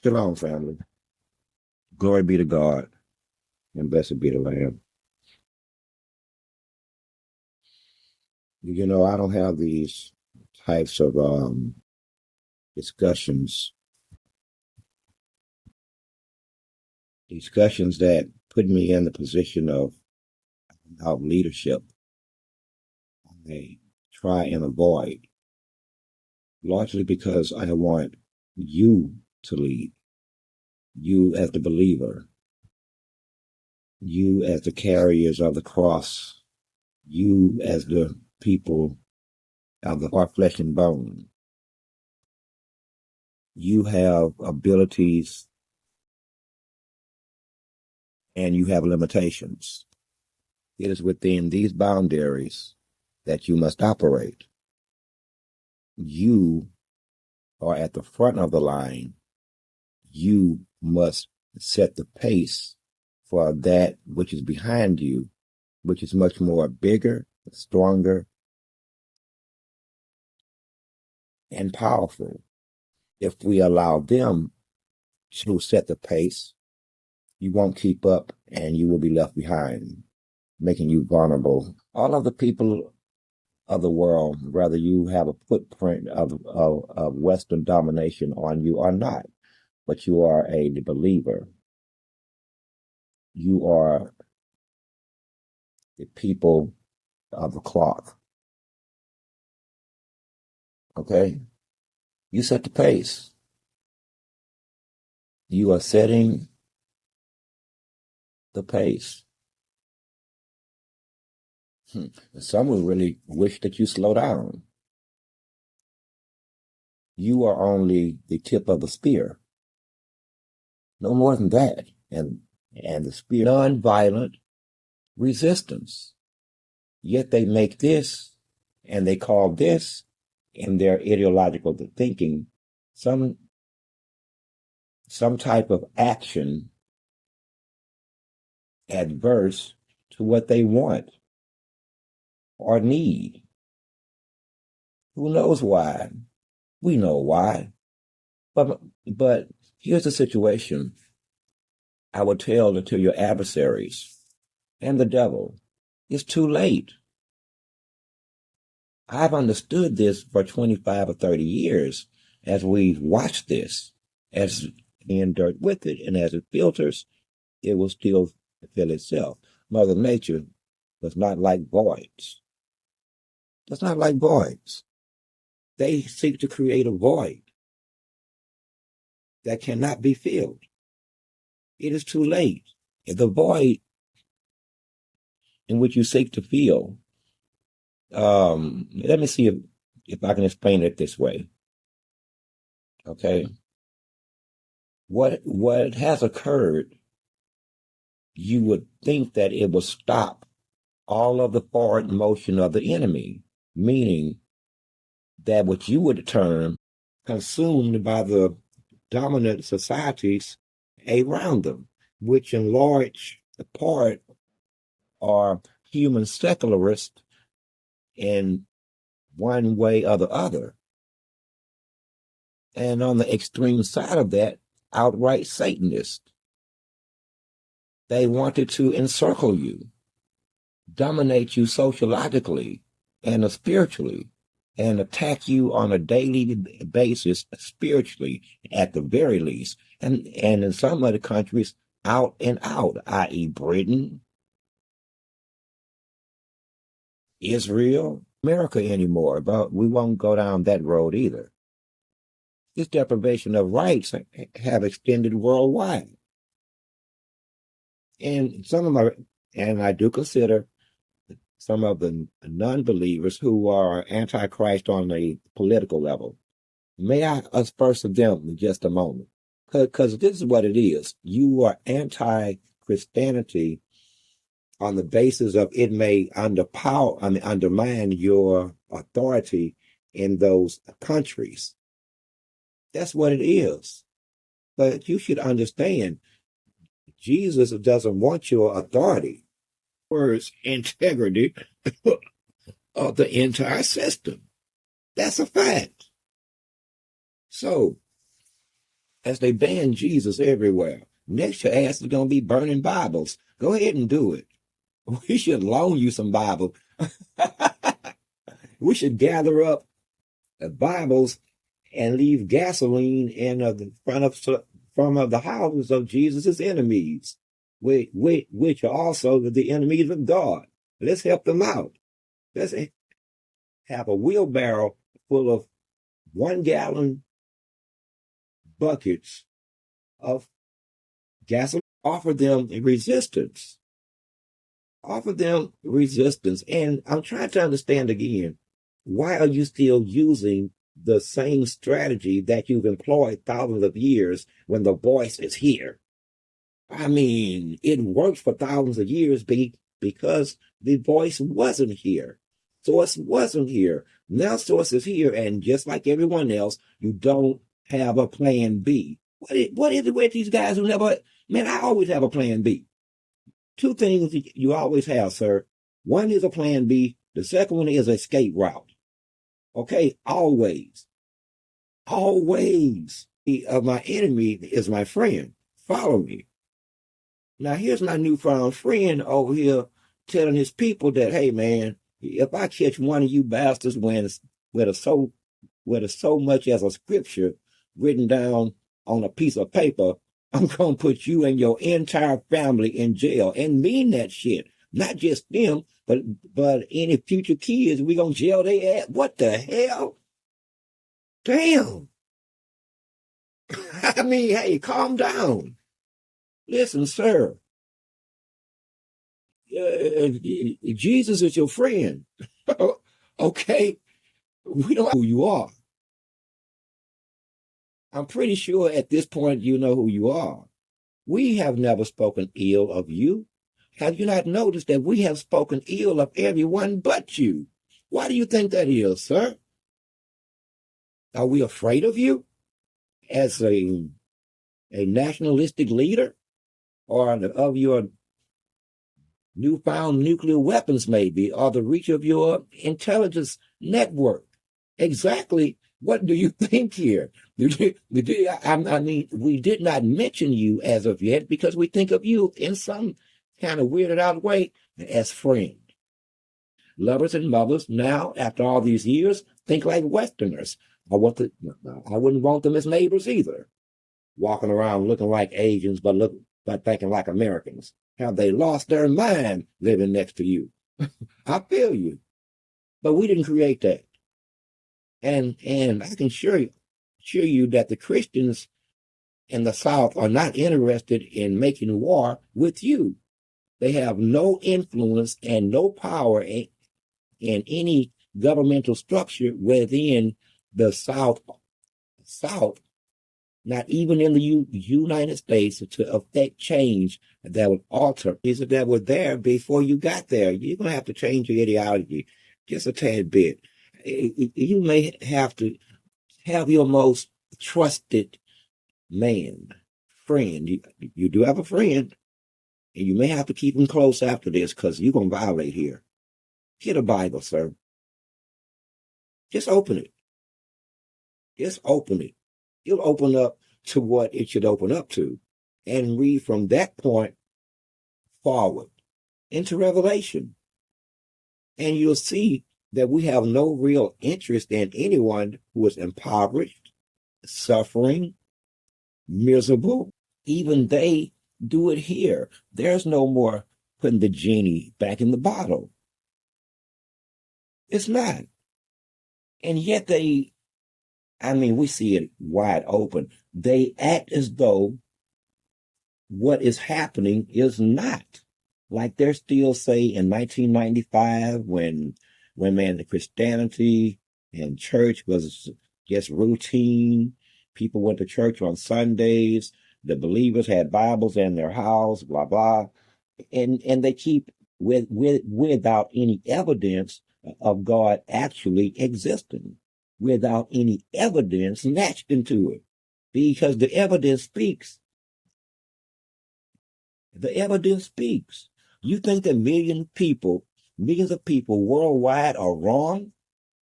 Shalom, family. Glory be to God, and blessed be the Lamb. You know, I don't have these types of discussions that put me in the position of leadership. I try and avoid, largely because I want you to lead, you as the believer, you as the carriers of the cross, you as the people of the heart, flesh, and bone. You have abilities and you have limitations. It is within these boundaries that you must operate. You are at the front of the line. You must set the pace for that which is behind you, which is much more bigger, stronger, and powerful. If we allow them to set the pace, you won't keep up and you will be left behind, making you vulnerable. All of the people of the world, whether you have a footprint of Western domination on you or not, but you are a believer. You are the people of the cloth. Okay? You set the pace. You are setting the pace. Some will really wish that you slow down. You are only the tip of the spear. No more than that. And the spear, non-violent resistance. Yet they make this, and they call this, in their ideological thinking, some type of action adverse to what they want or need. Who knows why? We know why. But here's the situation. I would tell to your adversaries and the devil, it's too late. I've understood this for 25 or 30 years as we've watched this, as in dirt with it, and as it filters, it will still fill itself. Mother Nature does not like voids. Does not like voids. They seek to create a void that cannot be filled. It is too late. If the void in which you seek to fill, let me see if I can explain it this way. Okay. What has occurred, you would think that it will stop all of the forward motion of the enemy, meaning that what you would term consumed by the dominant societies around them, which in large part are human secularists in one way or the other. And on the extreme side of that, outright Satanists. They wanted to encircle you, dominate you sociologically and spiritually, and attack you on a daily basis spiritually at the very least. And in some other countries, out and out, i.e. Britain, Israel, America anymore, but we won't go down that road either. This deprivation of rights have extended worldwide. And and I do consider some of the non-believers who are antichrist on a political level. May I asperse them in just a moment? Because this is what it is. You are anti-Christianity on the basis of it may undermine your authority in those countries. That's what it is. But you should understand, Jesus doesn't want your authority. Words, integrity of the entire system. That's a fact. So, as they ban Jesus everywhere. Next, your ass is going to be burning Bibles. Go ahead and do it. We should loan you some Bible. We should gather up the Bibles and leave gasoline in the front of the houses of Jesus' enemies, which are also the enemies of God. Let's help them out. Let's have a wheelbarrow full of 1-gallon buckets of gasoline. Offer them resistance. Offer them resistance. And I'm trying to understand again, why are you still using the same strategy that you've employed thousands of years when the voice is here? I mean, it worked for thousands of years because the voice wasn't here. Source wasn't here. Now Source is here, and just like everyone else, you don't have a plan B. What is it with these guys who never... Man, I always have a plan B. Two things you always have, sir. One is a plan B. The second one is escape route. Okay, always. Always. My enemy is my friend. Follow me. Now, here's my newfound friend over here telling his people that, hey, man, if I catch one of you bastards with so much as a scripture written down on a piece of paper, I'm going to put you and your entire family in jail, and mean that shit. Not just them, but any future kids, we going to jail their ass. What the hell? Damn. I mean, hey, calm down. Listen, sir. Jesus is your friend. Okay? We don't know who you are. I'm pretty sure at this point you know who you are. We have never spoken ill of you. Have you not noticed that we have spoken ill of everyone but you? Why do you think that is, sir? Are we afraid of you as a nationalistic leader, or of your newfound nuclear weapons, maybe, or the reach of your intelligence network? Exactly. What do you think here? I mean, we did not mention you as of yet because we think of you in some kind of weirded out way as friend. Lovers and mothers now, after all these years, think like Westerners. I wouldn't want them as neighbors either. Walking around looking like Asians, but thinking like Americans. Have they lost their mind living next to you? I feel you. But we didn't create that. And I can assure you that the Christians in the South are not interested in making war with you. They have no influence and no power in any governmental structure within the South, not even in the United States, to affect change that would alter things that were there before you got there. You're going to have to change your ideology just a tad bit. You may have to have your most trusted friend. You do have a friend, and you may have to keep him close after this because you're going to violate here. Get a Bible, sir. Just open it. Just open it. It'll open up to what it should open up to, and read from that point forward into Revelation. And you'll see that we have no real interest in anyone who is impoverished, suffering, miserable. Even they do it here. There's no more putting the genie back in the bottle. It's not. And yet we see it wide open. They act as though what is happening is not. Like they're still, say, in 1995 when man, the Christianity and church was just routine. People went to church on Sundays. The believers had Bibles in their house, blah, blah. And they keep without any evidence of God actually existing, without any evidence matched into it, because the evidence speaks. The evidence speaks. You think that millions of people worldwide are wrong?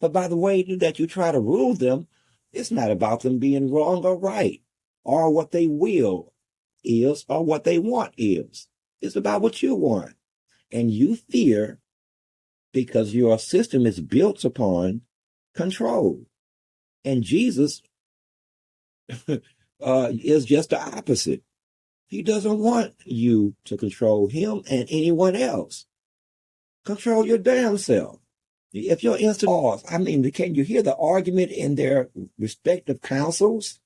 But by the way that you try to rule them, it's not about them being wrong or right. or what they will is or what they want is. It's about what you want. And you fear because your system is built upon control. And Jesus is just the opposite. He doesn't want you to control him and anyone else. Control your damn self. If you're instant, I mean, can you hear the argument in their respective councils?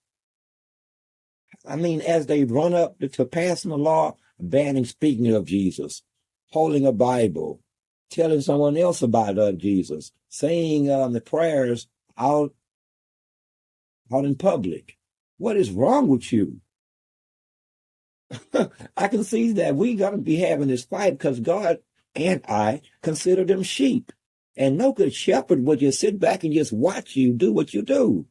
I mean, as they run up to passing a law banning speaking of Jesus, holding a Bible, telling someone else about Jesus, saying the prayers out in public. What is wrong with you? I can see that we got to be having this fight because God and I consider them sheep. And no good shepherd would just sit back and just watch you do what you do.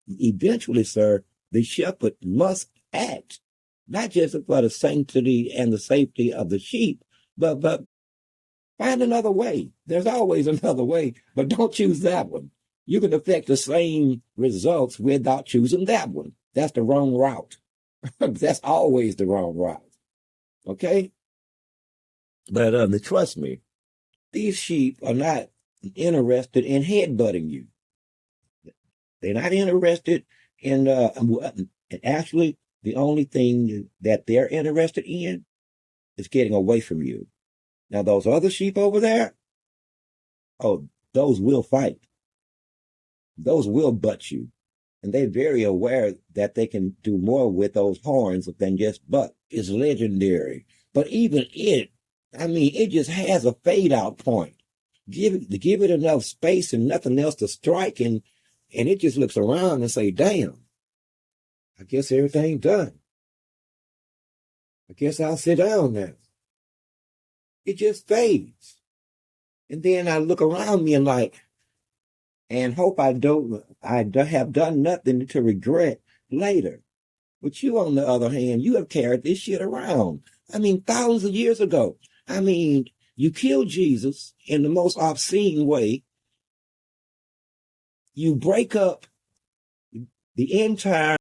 Eventually, sir, the shepherd must act, not just for the sanctity and the safety of the sheep, but find another way. There's always another way, but don't choose that one. You can affect the same results without choosing that one. That's the wrong route. That's always the wrong route. Okay? But trust me, these sheep are not interested in headbutting you. They're not interested in, actually, the only thing that they're interested in is getting away from you. Now, those other sheep over there, oh, those will fight. Those will butt you. And they're very aware that they can do more with those horns than just butt. It's legendary. But even it just has a fade out point. Give it enough space and nothing else to strike, and it just looks around and say, damn, I guess everything's done. I guess I'll sit down now. It just fades. And then I look around me and hope I have done nothing to regret later. But you, on the other hand, you have carried this shit around. I mean, thousands of years ago. I mean, you killed Jesus in the most obscene way. You break up the entire.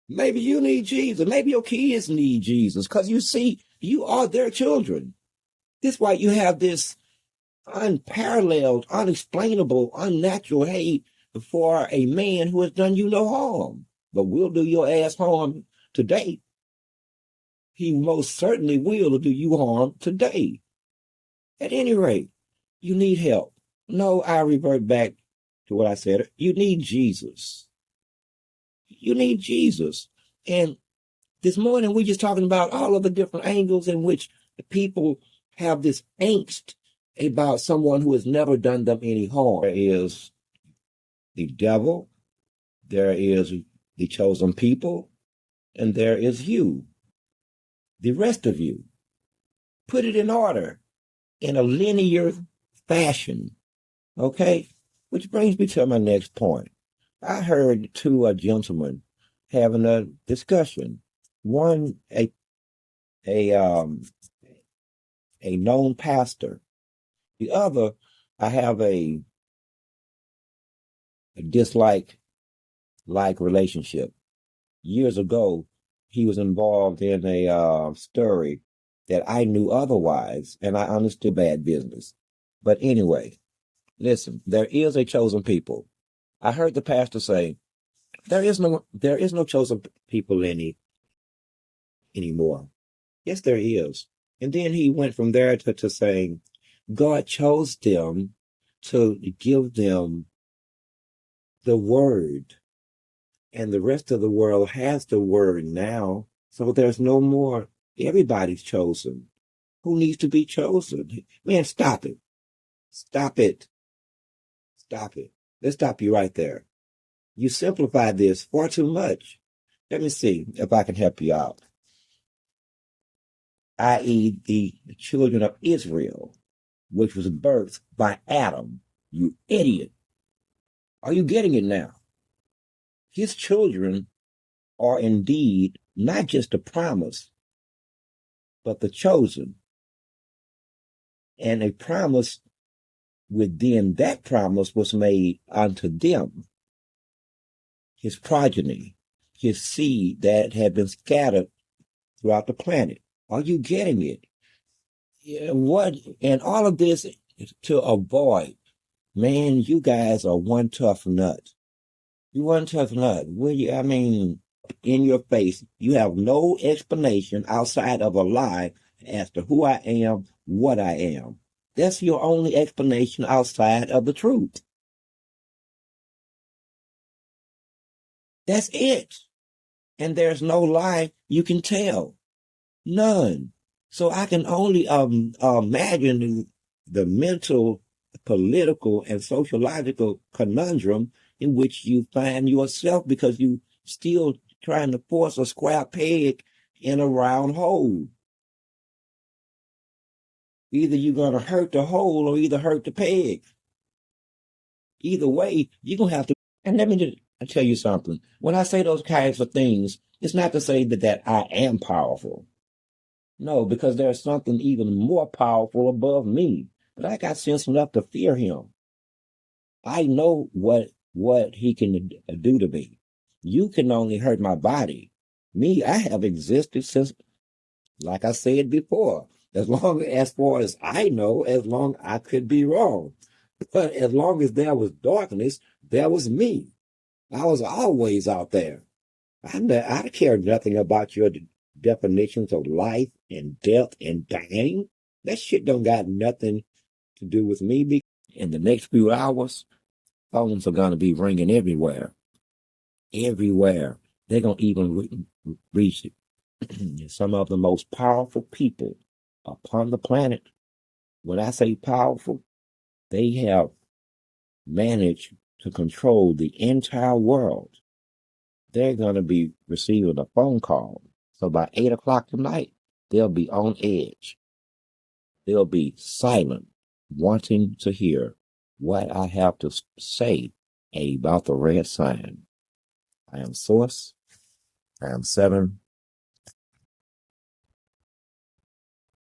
Maybe you need Jesus. Maybe your kids need Jesus because you see, you are their children. This is why you have this unparalleled, unexplainable, unnatural hate for a man who has done you no harm, but will do your ass harm today. He most certainly will do you harm today. At any rate, you need help. No, I revert back to what I said. You need Jesus. You need Jesus. And this morning, we're just talking about all of the different angles in which the people have this angst about someone who has never done them any harm. There is the devil, there is the chosen people, and there is you, the rest of you. Put it in order in a linear fashion, okay? Which brings me to my next point. I heard two gentlemen having a discussion. One, a known pastor. The other, I have a dislike relationship. Years ago, he was involved in a story that I knew otherwise, and I understood bad business. But anyway, listen, there is a chosen people. I heard the pastor say, there is no chosen people anymore. Yes, there is. And then he went from there to saying, God chose them to give them the word. And the rest of the world has the word now. So there's no more. Everybody's chosen. Who needs to be chosen? Man, stop it. Stop it. Stop it. Let's stop you right there. You simplify this far too much. Let me see if I can help you out. I.e., the children of Israel, which was birthed by Adam. You idiot. Are you getting it now? His children are indeed not just the promise, but the chosen. And a promise within that promise was made unto them. his progeny, his seed that had been scattered throughout the planet. Are you getting it? Yeah, what? And all of this is to avoid. Man, you guys are one tough nut. You one tough nut. I mean, in your face, you have no explanation outside of a lie as to who I am, what I am. That's your only explanation outside of the truth. That's it. And there's no lie you can tell. None. So I can only imagine the mental, political, and sociological conundrum in which you find yourself because you still trying to force a square peg in a round hole. Either you're going to hurt the hole or either hurt the peg. Either way, you're going to have to. And let me just tell you something. When I say those kinds of things, it's not to say that I am powerful. No, because there's something even more powerful above me. But I got sense enough to fear him. I know what he can do to me. You can only hurt my body. Me, I have existed since, like I said before, as far as I know, as long I could be wrong. But as long as there was darkness, there was me. I was always out there. I care nothing about your definitions of life and death and dying. That shit don't got nothing to do with me. In the next few hours, phones are going to be ringing everywhere. Everywhere. They're going to even reach some of the most powerful people upon the planet. When I say powerful, they have managed to control the entire world. They're going to be receiving a phone call. So by 8 o'clock tonight, they'll be on edge. They'll be silent, wanting to hear what I have to say about the red sign. I am Source. I am 7